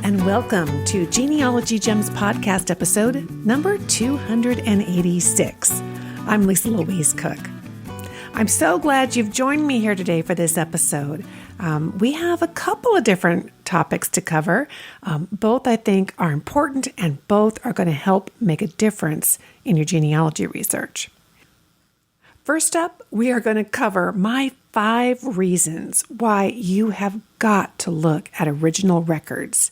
and welcome to Genealogy Gems podcast episode number 286. I'm Lisa Louise Cook. I'm so glad you've joined me here today for this episode. We have a couple of different topics to cover. Both I think are important and both are going to help make a difference in your genealogy research. First up, we are going to cover my 5 reasons why you have got to look at original records.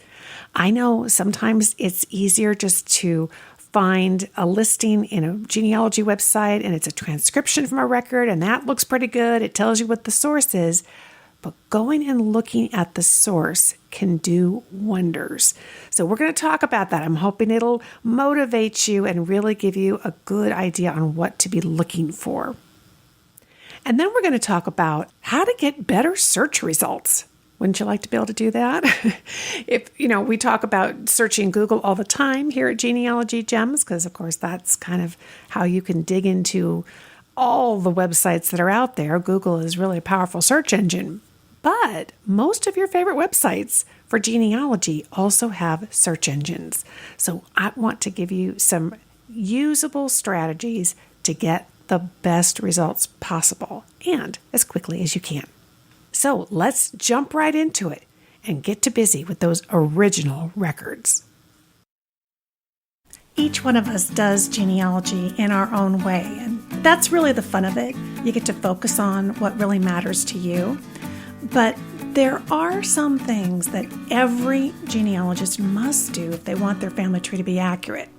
I know sometimes it's easier just to find a listing in a genealogy website and it's a transcription from a record and that looks pretty good. It tells you what the source is. But going and looking at the source can do wonders. So we're going to talk about that. I'm hoping it'll motivate you and really give you a good idea on what to be looking for. And then we're going to talk about how to get better search results. Wouldn't you like to be able to do that? We talk about searching Google all the time here at Genealogy Gems, because of course that's kind of how you can dig into all the websites that are out there. Google is really a powerful search engine. But most of your favorite websites for genealogy also have search engines. So I want to give you some usable strategies to get the best results possible and as quickly as you can. So let's jump right into it and get to busy with those original records. Each one of us does genealogy in our own way, and that's really the fun of it. You get to focus on what really matters to you. But there are some things that every genealogist must do if they want their family tree to be accurate.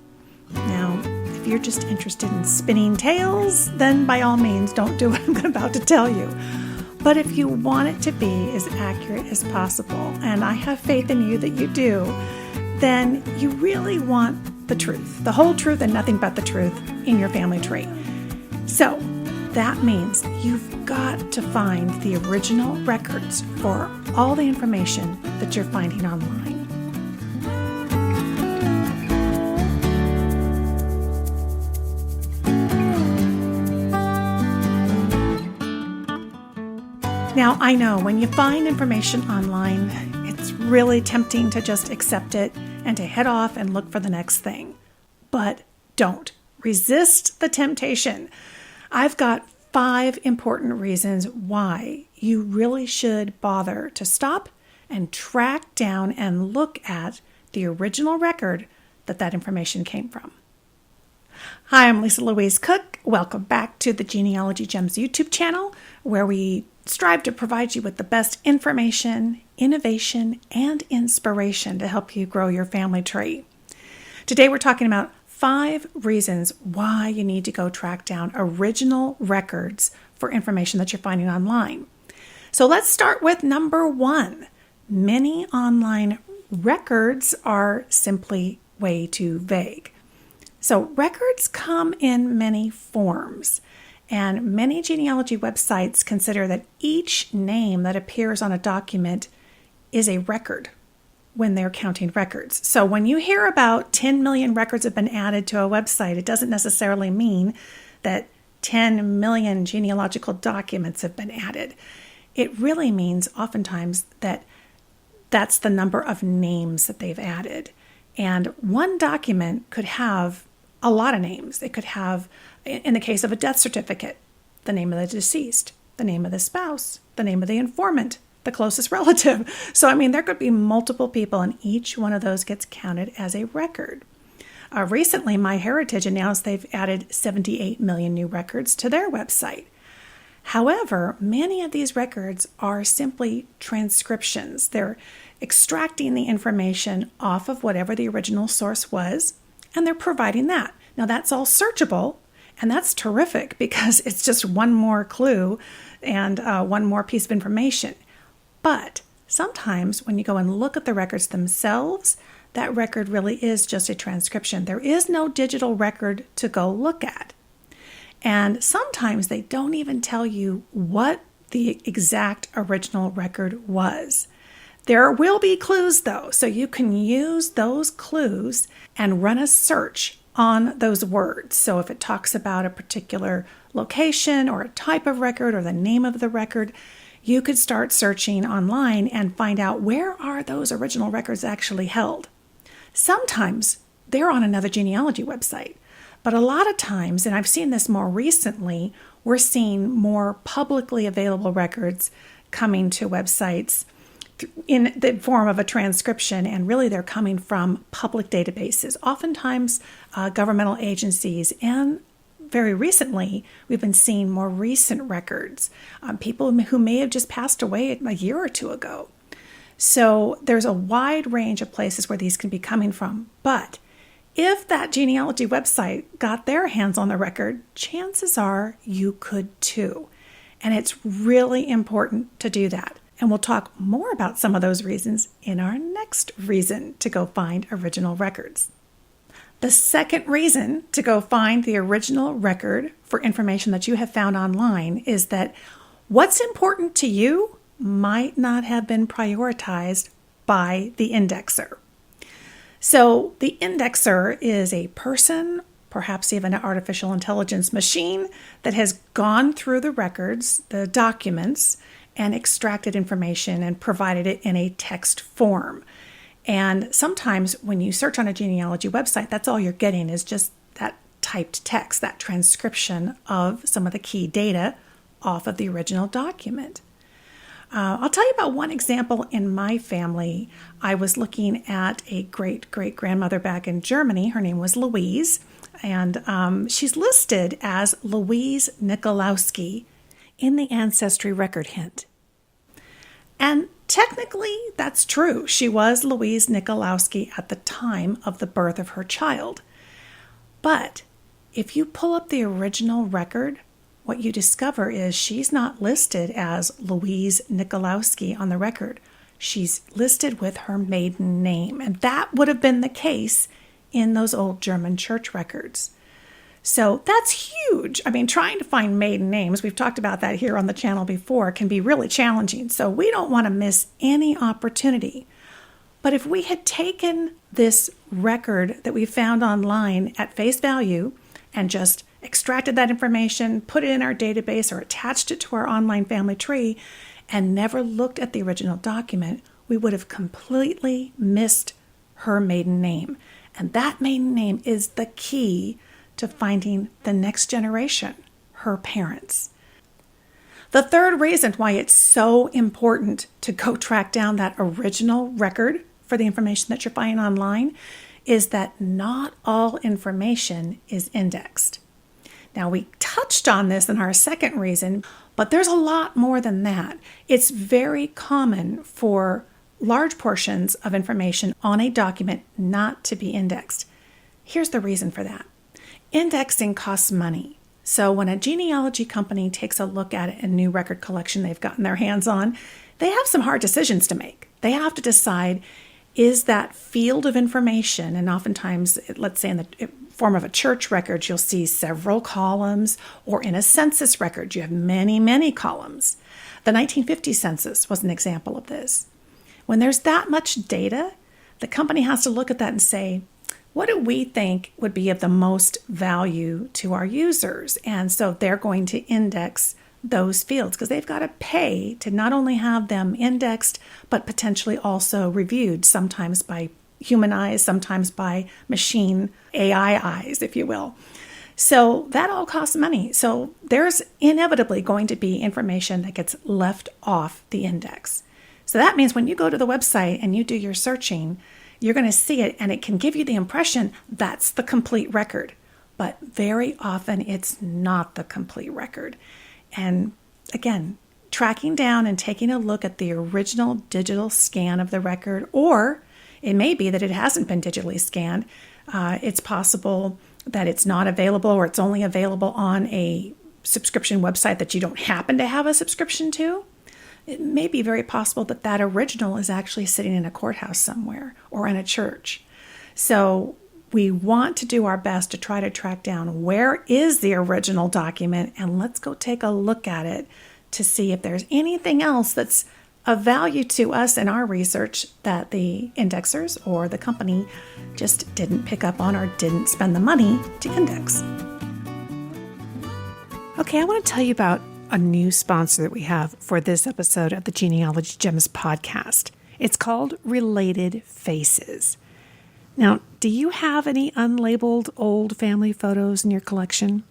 Now, if you're just interested in spinning tales, then by all means, don't do what I'm about to tell you. But if you want it to be as accurate as possible, and I have faith in you that you do, then you really want the truth, the whole truth and nothing but the truth in your family tree. So that means you've got to find the original records for all the information that you're finding online. Now, I know when you find information online, it's really tempting to just accept it and to head off and look for the next thing. But don't. Resist the temptation. I've got 5 important reasons why you really should bother to stop and track down and look at the original record that information came from. Hi, I'm Lisa Louise Cook. Welcome back to the Genealogy Gems YouTube channel, where we strive to provide you with the best information, innovation, and inspiration to help you grow your family tree. Today we're talking about 5 reasons why you need to go track down original records for information that you're finding online. So let's start with number 1. Many online records are simply way too vague. So records come in many forms, and many genealogy websites consider that each name that appears on a document is a record when they're counting records. So when you hear about 10 million records have been added to a website, it doesn't necessarily mean that 10 million genealogical documents have been added. It really means oftentimes that that's the number of names that they've added. And one document could have a lot of names. It could have, in the case of a death certificate, the name of the deceased, the name of the spouse, the name of the informant, the closest relative. So, there could be multiple people, and each one of those gets counted as a record. Recently, MyHeritage announced they've added 78 million new records to their website. However, many of these records are simply transcriptions. They're extracting the information off of whatever the original source was, and they're providing that. Now, that's all searchable, and that's terrific because it's just one more clue and one more piece of information. But sometimes when you go and look at the records themselves, that record really is just a transcription. There is no digital record to go look at. And sometimes they don't even tell you what the exact original record was. There will be clues though, so you can use those clues and run a search on those words. So if it talks about a particular location or a type of record or the name of the record, you could start searching online and find out where are those original records actually held. Sometimes they're on another genealogy website, but a lot of times, and I've seen this more recently, we're seeing more publicly available records coming to websites in the form of a transcription, and really they're coming from public databases, oftentimes governmental agencies, and very recently we've been seeing more recent records, people who may have just passed away a year or two ago. So there's a wide range of places where these can be coming from, but if that genealogy website got their hands on the record, chances are you could too. And it's really important to do that. And we'll talk more about some of those reasons in our next reason to go find original records. The second reason to go find the original record for information that you have found online is that what's important to you might not have been prioritized by the indexer. So the indexer is a person, perhaps even an artificial intelligence machine, that has gone through the records, the documents, and extracted information and provided it in a text form. And sometimes when you search on a genealogy website, that's all you're getting is just that typed text, that transcription of some of the key data off of the original document. I'll tell you about one example in my family. I was looking at a great-great-grandmother back in Germany. Her name was Louise, and she's listed as Louise Nikolowski in the Ancestry Record Hint. And technically, that's true. She was Louise Nikolowski at the time of the birth of her child. But if you pull up the original record, what you discover is she's not listed as Louise Nikolowski on the record. She's listed with her maiden name, and that would have been the case in those old German church records. So that's huge. I mean, trying to find maiden names, we've talked about that here on the channel before, can be really challenging. So we don't want to miss any opportunity. But if we had taken this record that we found online at face value and just extracted that information, put it in our database, or attached it to our online family tree, and never looked at the original document, we would have completely missed her maiden name. And that maiden name is the key to finding the next generation, her parents. The third reason why it's so important to go track down that original record for the information that you're finding online is that not all information is indexed. Now, we touched on this in our second reason, but there's a lot more than that. It's very common for large portions of information on a document not to be indexed. Here's the reason for that. Indexing costs money. So when a genealogy company takes a look at a new record collection they've gotten their hands on, they have some hard decisions to make. They have to decide, is that field of information, and oftentimes, let's say in the form of a church record, you'll see several columns, or in a census record, you have many, many columns. The 1950 census was an example of this. When there's that much data, the company has to look at that and say, what do we think would be of the most value to our users? And so they're going to index those fields because they've got to pay to not only have them indexed, but potentially also reviewed, sometimes by human eyes, sometimes by machine AI eyes, if you will. So that all costs money. So there's inevitably going to be information that gets left off the index. So that means when you go to the website and you do your searching, you're going to see it and it can give you the impression that's the complete record. But very often it's not the complete record. And again, tracking down and taking a look at the original digital scan of the record, or it may be that it hasn't been digitally scanned. It's possible that it's not available, or it's only available on a subscription website that you don't happen to have a subscription to. It may be very possible that that original is actually sitting in a courthouse somewhere or in a church. So we want to do our best to try to track down where is the original document, and let's go take a look at it to see if there's anything else that's of value to us in our research that the indexers or the company just didn't pick up on or didn't spend the money to index. Okay, I want to tell you about a new sponsor that we have for this episode of the Genealogy Gems podcast. It's called Related Faces. Now, do you have any unlabeled old family photos in your collection?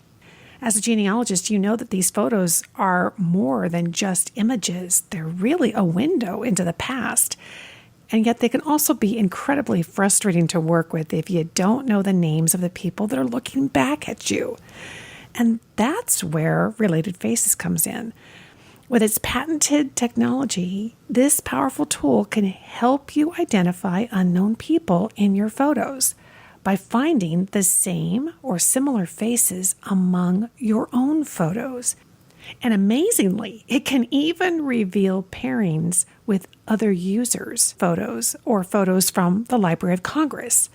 As a genealogist, you know that these photos are more than just images. They're really a window into the past. And yet they can also be incredibly frustrating to work with if you don't know the names of the people that are looking back at you. And that's where Related Faces comes in. With its patented technology, this powerful tool can help you identify unknown people in your photos by finding the same or similar faces among your own photos. And amazingly, it can even reveal pairings with other users' photos or photos from the Library of Congress.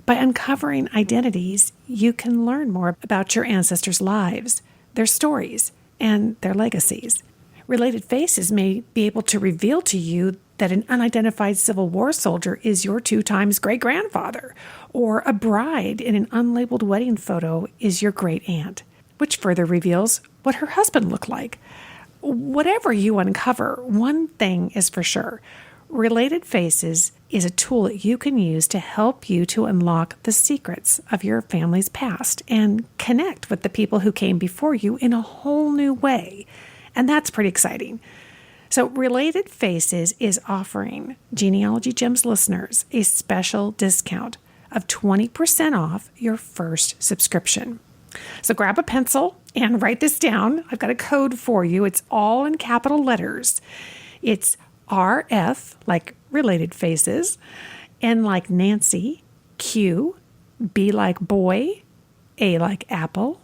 By uncovering identities, you can learn more about your ancestors' lives, their stories, and their legacies. Related Faces may be able to reveal to you that an unidentified Civil War soldier is your 2x great-grandfather, or a bride in an unlabeled wedding photo is your great-aunt, which further reveals what her husband looked like. Whatever you uncover, one thing is for sure. Related Faces is a tool that you can use to help you to unlock the secrets of your family's past and connect with the people who came before you in a whole new way. And that's pretty exciting. So Related Faces is offering Genealogy Gems listeners a special discount of 20% off your first subscription. So grab a pencil and write this down. I've got a code for you. It's all in capital letters. It's RF, like Related Faces, N like Nancy, Q, B like boy, A like apple,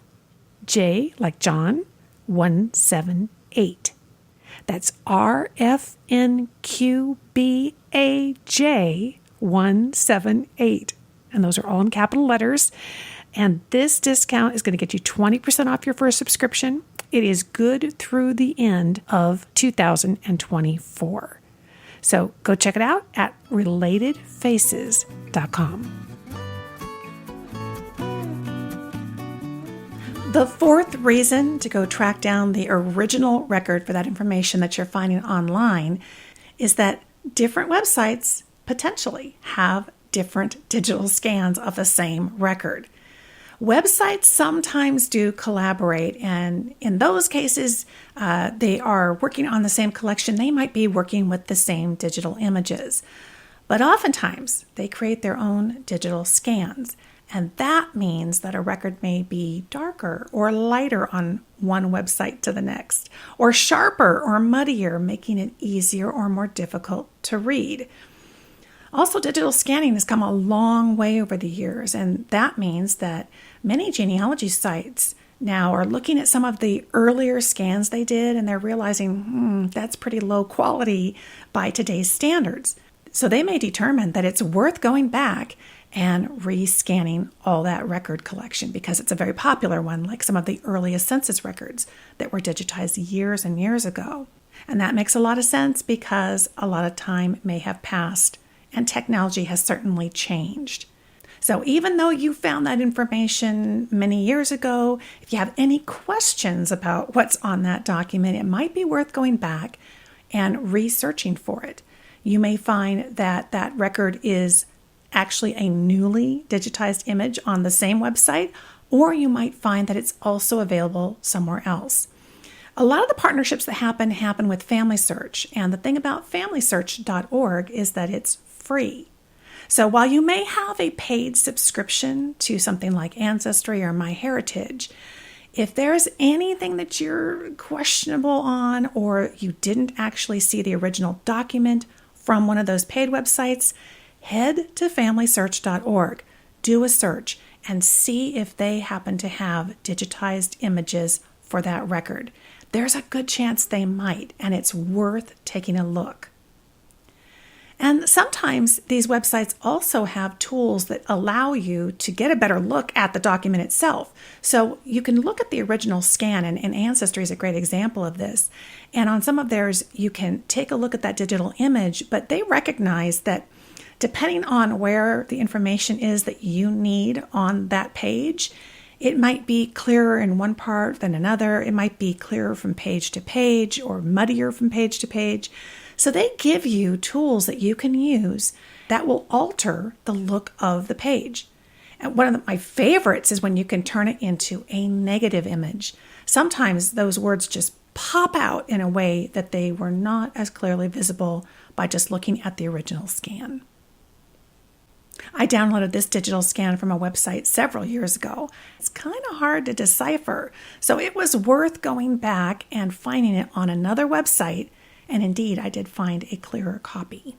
J like John, 178. That's RFNQBAJ 178. And those are all in capital letters. And this discount is going to get you 20% off your first subscription. It is good through the end of 2024. So go check it out at relatedfaces.com. The fourth reason to go track down the original record for that information that you're finding online is that different websites potentially have different digital scans of the same record. Websites sometimes do collaborate, and in those cases, they are working on the same collection. They might be working with the same digital images, but oftentimes they create their own digital scans. And that means that a record may be darker or lighter on one website to the next, or sharper or muddier, making it easier or more difficult to read. Also, digital scanning has come a long way over the years, and that means that many genealogy sites now are looking at some of the earlier scans they did, and they're realizing, that's pretty low quality by today's standards. So they may determine that it's worth going back and rescanning all that record collection because it's a very popular one, like some of the earliest census records that were digitized years and years ago. And that makes a lot of sense because a lot of time may have passed and technology has certainly changed. So even though you found that information many years ago, if you have any questions about what's on that document, it might be worth going back and researching for it. You may find that that record is actually a newly digitized image on the same website, or you might find that it's also available somewhere else. A lot of the partnerships that happen with Family Search, and the thing about FamilySearch.org is that it's free. So while you may have a paid subscription to something like Ancestry or MyHeritage, if there's anything that you're questionable on, or you didn't actually see the original document from one of those paid websites, head to FamilySearch.org, do a search, and see if they happen to have digitized images for that record. There's a good chance they might, and it's worth taking a look. And sometimes these websites also have tools that allow you to get a better look at the document itself. So you can look at the original scan, and Ancestry is a great example of this. And on some of theirs, you can take a look at that digital image, but they recognize that depending on where the information is that you need on that page, It might be clearer in one part than another. It might be clearer from page to page or muddier from page to page. So they give you tools that you can use that will alter the look of the page. And one of my favorites is when you can turn it into a negative image. Sometimes those words just pop out in a way that they were not as clearly visible by just looking at the original scan. I downloaded this digital scan from a website several years ago. It's kind of hard to decipher, so it was worth going back and finding it on another website, and indeed I did find a clearer copy.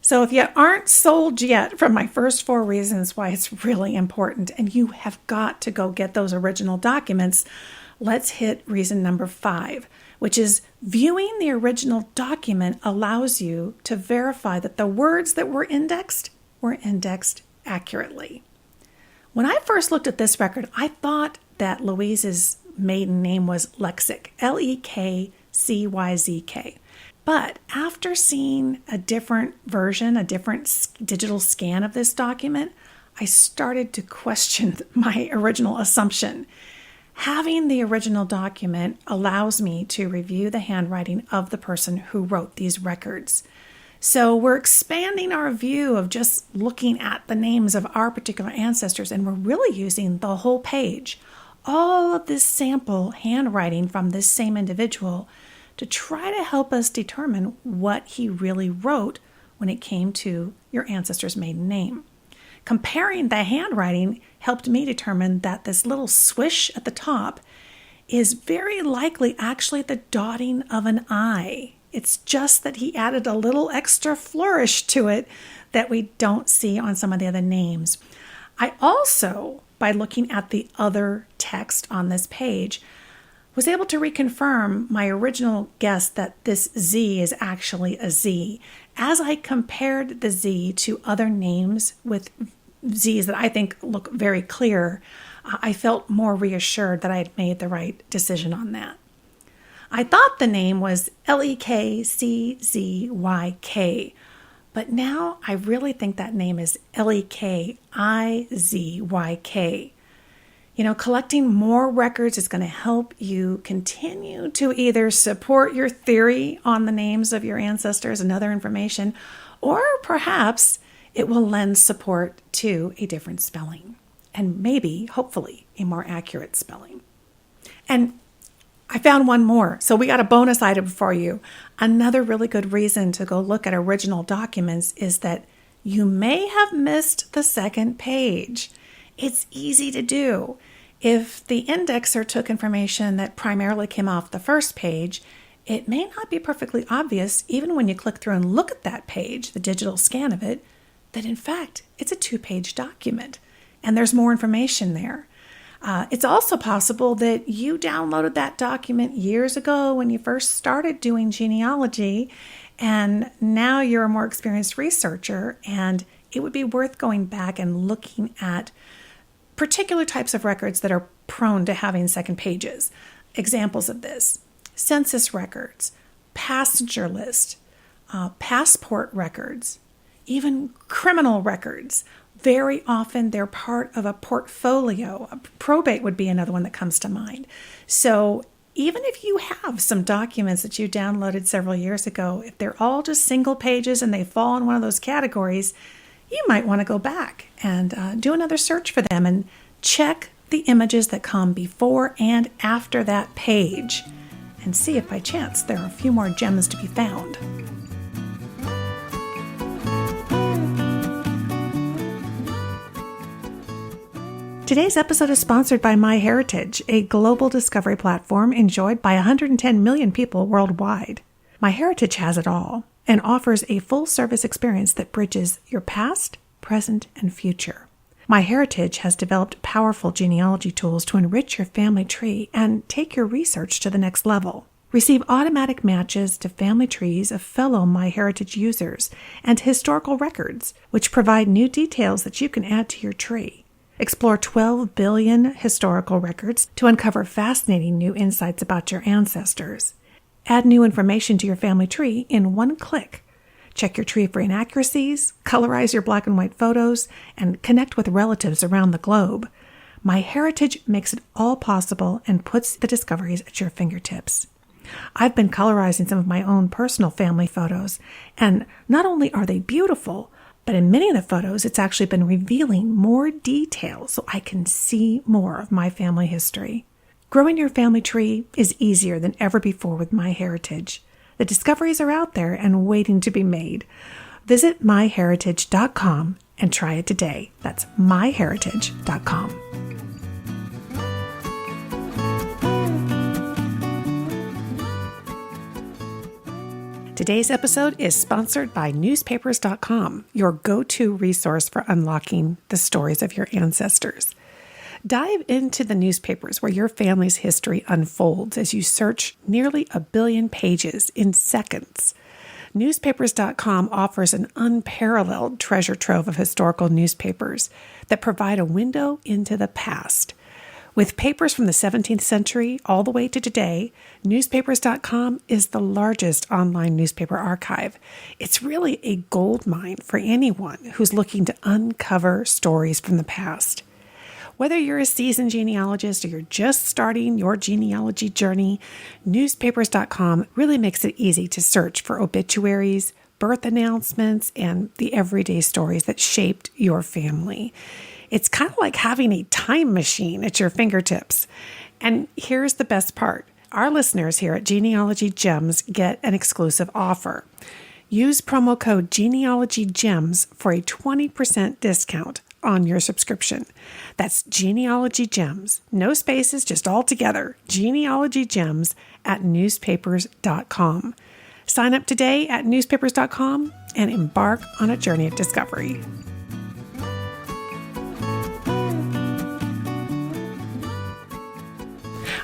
So if you aren't sold yet from my first 4 reasons why it's really important and you have got to go get those original documents, let's hit reason number 5, which is viewing the original document allows you to verify that the words that were indexed accurately. When I first looked at this record, I thought that Louise's maiden name was Lexick, Lekcyzk. But after seeing a different version, a different digital scan of this document, I started to question my original assumption. Having the original document allows me to review the handwriting of the person who wrote these records. So we're expanding our view of just looking at the names of our particular ancestors, and we're really using the whole page, all of this sample handwriting from this same individual, to try to help us determine what he really wrote when it came to your ancestor's maiden name. Comparing the handwriting helped me determine that this little swish at the top is very likely actually the dotting of an I. It's just that he added a little extra flourish to it that we don't see on some of the other names. I also, by looking at the other text on this page, was able to reconfirm my original guess that this Z is actually a Z. As I compared the Z to other names with Z's that I think look very clear, I felt more reassured that I had made the right decision on that. I thought the name was Lekcyzk, but now I really think that name is LekizYk. Collecting more records is going to help you continue to either support your theory on the names of your ancestors and other information, or perhaps it will lend support to a different spelling, and maybe, hopefully, a more accurate spelling. And I found one more, so we got a bonus item for you. Another really good reason to go look at original documents is that you may have missed the second page. It's easy to do. If the indexer took information that primarily came off the first page, it may not be perfectly obvious, even when you click through and look at that page, the digital scan of it, that in fact it's a 2-page document and there's more information there. It's also possible that you downloaded that document years ago when you first started doing genealogy, and now you're a more experienced researcher, and it would be worth going back and looking at particular types of records that are prone to having second pages. Examples of this: census records, passenger list, passport records, even criminal records. Very often they're part of a portfolio. A probate would be another one that comes to mind. So even if you have some documents that you downloaded several years ago, if they're all just single pages and they fall in one of those categories, you might want to go back and do another search for them and check the images that come before and after that page and see if by chance there are a few more gems to be found. Today's episode is sponsored by MyHeritage, a global discovery platform enjoyed by 110 million people worldwide. MyHeritage has it all and offers a full-service experience that bridges your past, present, and future. MyHeritage has developed powerful genealogy tools to enrich your family tree and take your research to the next level. Receive automatic matches to family trees of fellow MyHeritage users and historical records, which provide new details that you can add to your tree. Explore 12 billion historical records to uncover fascinating new insights about your ancestors. Add new information to your family tree in one click. Check your tree for inaccuracies, colorize your black and white photos, and connect with relatives around the globe. MyHeritage makes it all possible and puts the discoveries at your fingertips. I've been colorizing some of my own personal family photos, and not only are they beautiful, but in many of the photos, it's actually been revealing more details so I can see more of my family history. Growing your family tree is easier than ever before with MyHeritage. The discoveries are out there and waiting to be made. Visit myheritage.com and try it today. That's myheritage.com. Today's episode is sponsored by Newspaperscom, your go-to resource for unlocking the stories of your ancestors. Dive into the newspapers where your family's history unfolds as you search nearly 1 billion pages in seconds. Newspaperscom offers an unparalleled treasure trove of historical newspapers that provide a window into the past. With papers from the 17th century all the way to today, Newspaperscom is the largest online newspaper archive. It's really a gold mine for anyone who's looking to uncover stories from the past. Whether you're a seasoned genealogist or you're just starting your genealogy journey, Newspaperscom really makes it easy to search for obituaries, birth announcements, and the everyday stories that shaped your family. It's kind of like having a time machine at your fingertips. And here's the best part. Our listeners here at Genealogy Gems get an exclusive offer. Use promo code Genealogy Gems for a 20% discount on your subscription. That's Genealogy Gems. No spaces, just all together. Genealogy Gems at newspapers.com. Sign up today at newspapers.com and embark on a journey of discovery.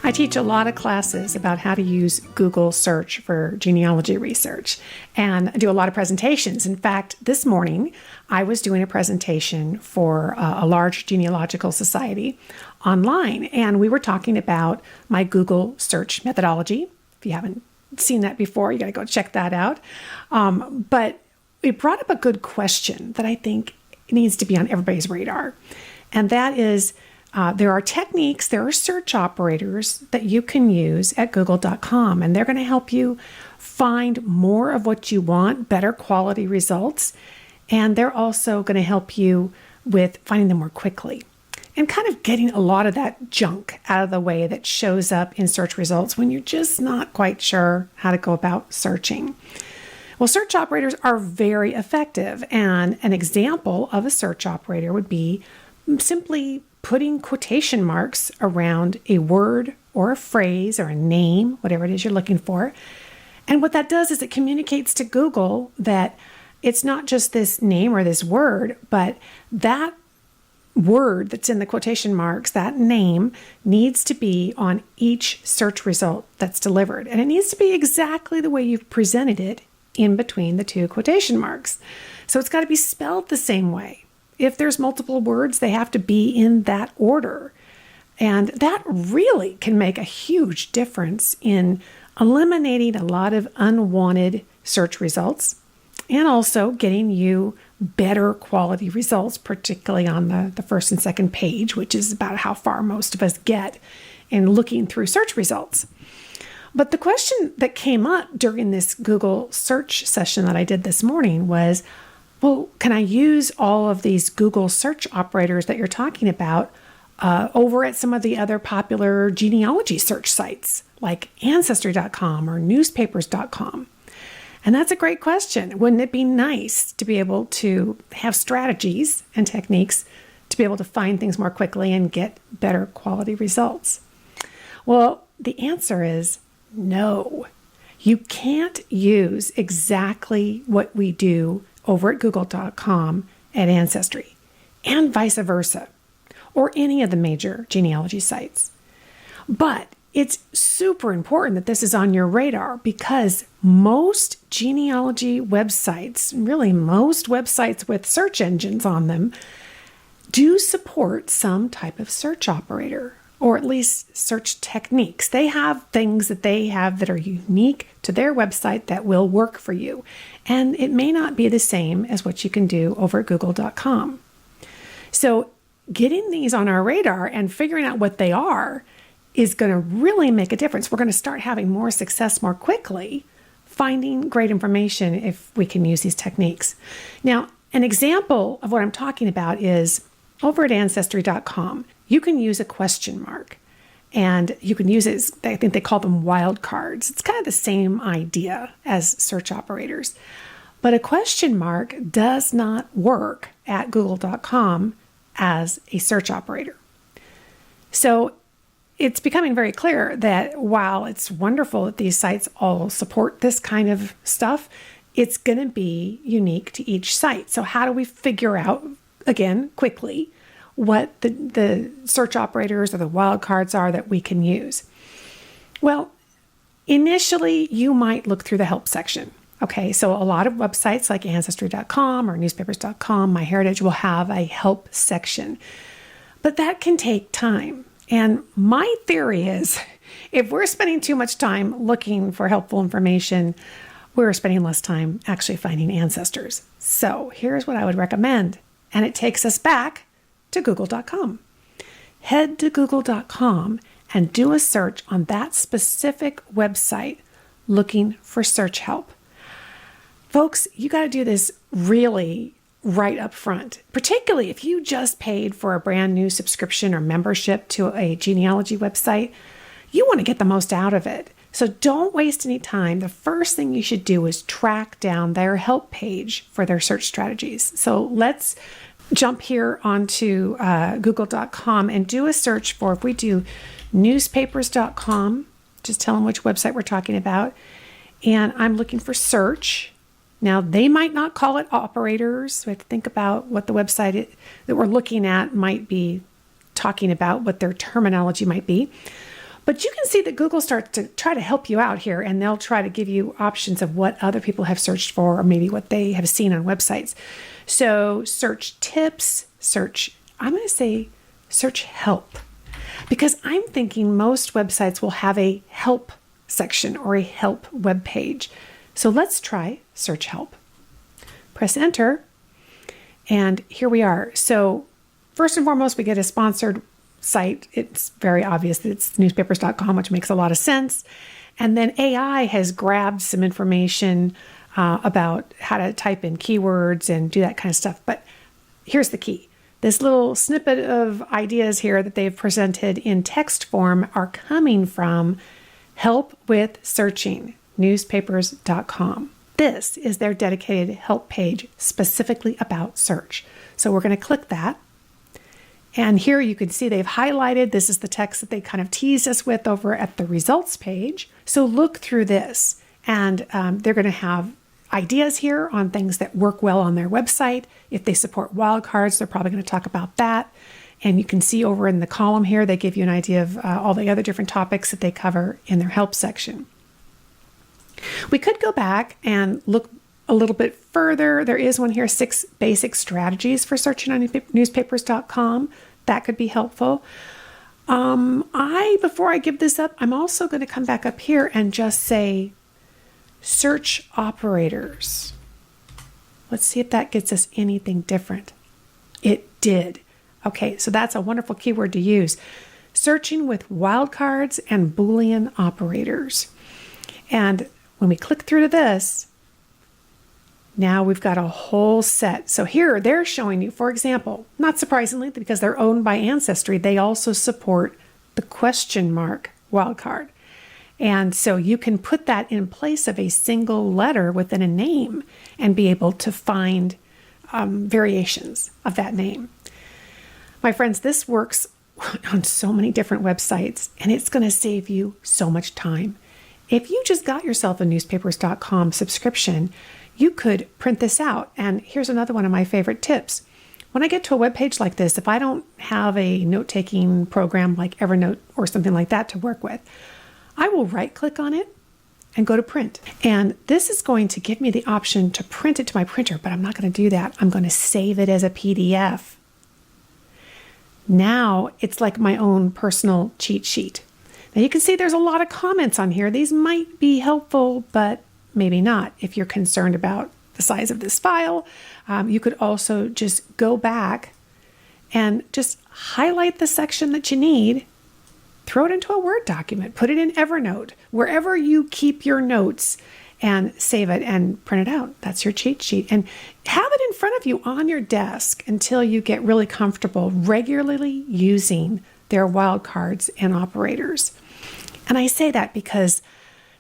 I teach a lot of classes about how to use Google search for genealogy research, and I do a lot of presentations. In fact, this morning I was doing a presentation for a large genealogical society online, and we were talking about my Google search methodology. If you haven't seen that before, you got to go check that out. But it brought up a good question that I think needs to be on everybody's radar, and that is, there are techniques, there are search operators that you can use at google.com, and they're going to help you find more of what you want, better quality results, and they're also going to help you with finding them more quickly and kind of getting a lot of that junk out of the way that shows up in search results when you're just not quite sure how to go about searching. Well, search operators are very effective, and an example of a search operator would be simply putting quotation marks around a word or a phrase or a name, whatever it is you're looking for. And what that does is it communicates to Google that it's not just this name or this word, but that word that's in the quotation marks, that name, needs to be on each search result that's delivered. And it needs to be exactly the way you've presented it in between the two quotation marks. So it's got to be spelled the same way. If there's multiple words, they have to be in that order. And that really can make a huge difference in eliminating a lot of unwanted search results and also getting you better quality results, particularly on the first and second page, which is about how far most of us get in looking through search results. But the question that came up during this Google search session that I did this morning was, well, can I use all of these Google search operators that you're talking about over at some of the other popular genealogy search sites like Ancestry.com or Newspapers.com? And that's a great question. Wouldn't it be nice to be able to have strategies and techniques to be able to find things more quickly and get better quality results? Well, the answer is no. You can't use exactly what we do over at google.com at Ancestry, and vice versa, or any of the major genealogy sites. But it's super important that this is on your radar because most genealogy websites, really most websites with search engines on them, do support some type of search operator, or at least search techniques. They have things that they have that are unique to their website that will work for you. And it may not be the same as what you can do over at google.com. So getting these on our radar and figuring out what they are is going to really make a difference. We're going to start having more success more quickly, finding great information if we can use these techniques. Now, an example of what I'm talking about is over at Ancestry.com, you can use a question mark. And you can use it, I think they call them wildcards. It's kind of the same idea as search operators. But a question mark does not work at Google.com as a search operator. So it's becoming very clear that while it's wonderful that these sites all support this kind of stuff, it's going to be unique to each site. So how do we figure out, again, quickly, what the search operators or the wildcards are that we can use? Well, initially, you might look through the help section. Okay, so a lot of websites like Ancestry.com or Newspapers.com, MyHeritage will have a help section. But that can take time. And my theory is if we're spending too much time looking for helpful information, we're spending less time actually finding ancestors. So here's what I would recommend. And it takes us back to Google.com. Head to Google.com and do a search on that specific website looking for search help. Folks, you got to do this really right up front, particularly if you just paid for a brand new subscription or membership to a genealogy website. You want to get the most out of it. So don't waste any time. The first thing you should do is track down their help page for their search strategies. So let's jump here onto Google.com and do a search for, if we do Newspapers.com, just tell them which website we're talking about, and I'm looking for search. Now, they might not call it operators, so we have to think about what the website that we're looking at might be talking about, what their terminology might be. But you can see that Google starts to try to help you out here, and they'll try to give you options of what other people have searched for or maybe what they have seen on websites. So search tips, I'm going to say search help, because I'm thinking most websites will have a help section or a help web page. So let's try search help. Press enter, and here we are. So first and foremost, we get a sponsored site. It's very obvious that it's Newspapers.com, which makes a lot of sense. And then AI has grabbed some information about how to type in keywords and do that kind of stuff. But here's the key. This little snippet of ideas here that they've presented in text form are coming from Help with Searching, Newspapers.com. This is their dedicated help page specifically about search. So we're going to click that. And here you can see they've highlighted, this is the text that they kind of teased us with over at the results page. So look through this, and they're going to have ideas here on things that work well on their website. If they support wildcards, they're probably going to talk about that. And you can see over in the column here, they give you an idea of all the other different topics that they cover in their help section. We could go back and look a little bit further. There is one here, 6 basic strategies for searching on Newspapers.com. That could be helpful. Before I give this up, I'm also going to come back up here and just say search operators. Let's see if that gets us anything different. It did. Okay, so that's a wonderful keyword to use. Searching with wildcards and Boolean operators. And when we click through to this, now we've got a whole set. So here they're showing you, for example, not surprisingly, because they're owned by Ancestry, they also support the question mark wildcard. And so you can put that in place of a single letter within a name and be able to find variations of that name. My friends, this works on so many different websites, and it's going to save you so much time. If you just got yourself a Newspapers.com subscription, you could print this out. And here's another one of my favorite tips. When I get to a web page like this, if I don't have a note-taking program like Evernote or something like that to work with, I will right-click on it and go to print. And this is going to give me the option to print it to my printer, but I'm not going to do that. I'm going to save it as a PDF. Now it's like my own personal cheat sheet. Now you can see there's a lot of comments on here. These might be helpful, but maybe not. If you're concerned about the size of this file, you could also just go back and just highlight the section that you need, throw it into a Word document, put it in Evernote, wherever you keep your notes, and save it and print it out. That's your cheat sheet. And have it in front of you on your desk until you get really comfortable regularly using their wildcards and operators. And I say that because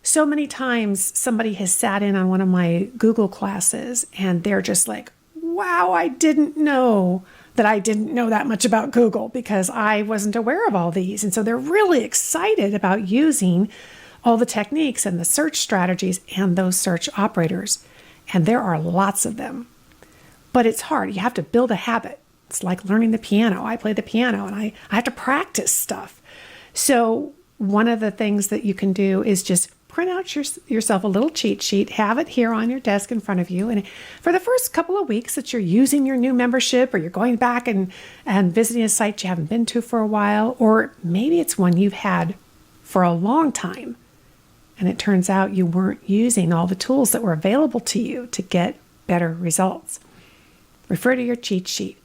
so many times somebody has sat in on one of my Google classes and they're just like, wow, I didn't know that I didn't know that much about Google because I wasn't aware of all these. And so they're really excited about using all the techniques and the search strategies and those search operators. And there are lots of them. But it's hard. You have to build a habit. It's like learning the piano. I play the piano and I have to practice stuff. So one of the things that you can do is just print out yourself a little cheat sheet, have it here on your desk in front of you. And for the first couple of weeks that you're using your new membership, or you're going back and visiting a site you haven't been to for a while, or maybe it's one you've had for a long time, and it turns out you weren't using all the tools that were available to you to get better results. Refer to your cheat sheet.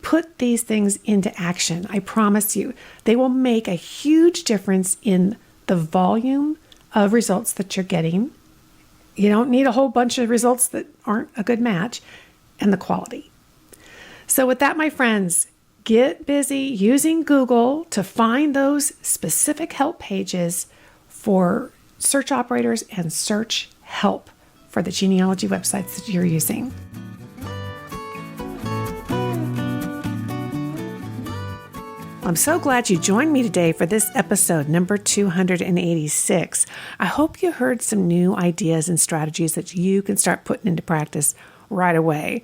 Put these things into action. I promise you, they will make a huge difference in the volume of results that you're getting. You don't need a whole bunch of results that aren't a good match, and the quality. So with that, my friends, get busy using Google to find those specific help pages for search operators and search help for the genealogy websites that you're using. I'm so glad you joined me today for this episode, number 286. I hope you heard some new ideas and strategies that you can start putting into practice right away.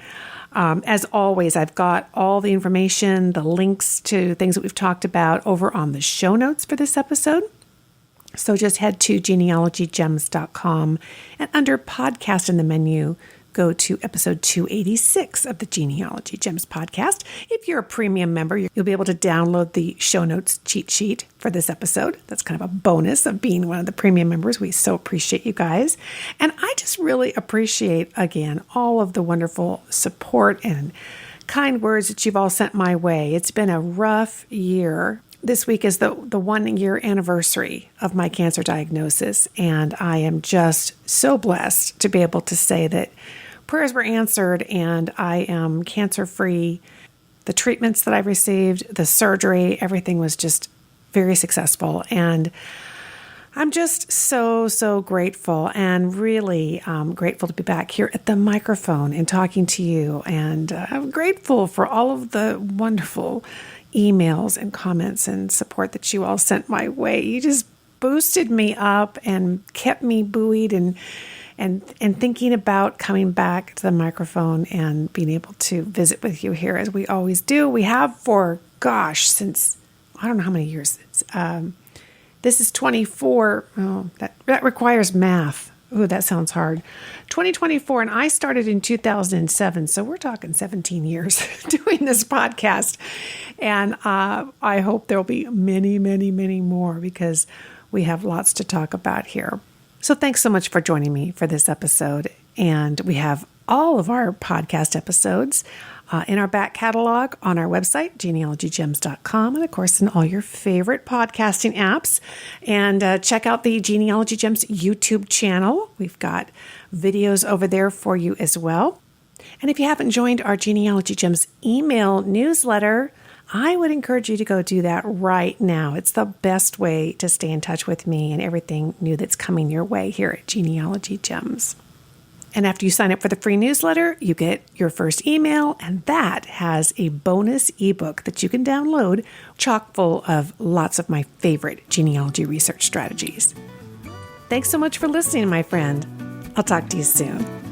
As always, I've got all the information, the links to things that we've talked about over on the show notes for this episode. So just head to genealogygems.com and under podcast in the menu, go to episode 286 of the Genealogy Gems podcast. If you're a premium member, you'll be able to download the show notes cheat sheet for this episode. That's kind of a bonus of being one of the premium members. We so appreciate you guys. And I just really appreciate, again, all of the wonderful support and kind words that you've all sent my way. It's been a rough year. This week is the 1 year anniversary of my cancer diagnosis, and I am just so blessed to be able to say that prayers were answered and I am cancer-free. The treatments that I received, the surgery, everything was just very successful, and I'm just so grateful, and really grateful to be back here at the microphone and talking to you, and I'm grateful for all of the wonderful emails and comments and support that you all sent my way. You just boosted me up and kept me buoyed and thinking about coming back to the microphone and being able to visit with you here as we always do. We have for, since I don't know how many years. This is 24. Oh, that requires math. Ooh, that sounds hard. 2024, and I started in 2007, so we're talking 17 years doing this podcast. And I hope there'll be many more, because we have lots to talk about here. So thanks so much for joining me for this episode. And we have all of our podcast episodes in our back catalog on our website, genealogygems.com, and of course in all your favorite podcasting apps. And check out the Genealogy Gems YouTube channel. We've got videos over there for you as well. And if you haven't joined our Genealogy Gems email newsletter, I would encourage you to go do that right now. It's the best way to stay in touch with me and everything new that's coming your way here at Genealogy Gems. And after you sign up for the free newsletter, you get your first email, and that has a bonus ebook that you can download, chock full of lots of my favorite genealogy research strategies. Thanks so much for listening, my friend. I'll talk to you soon.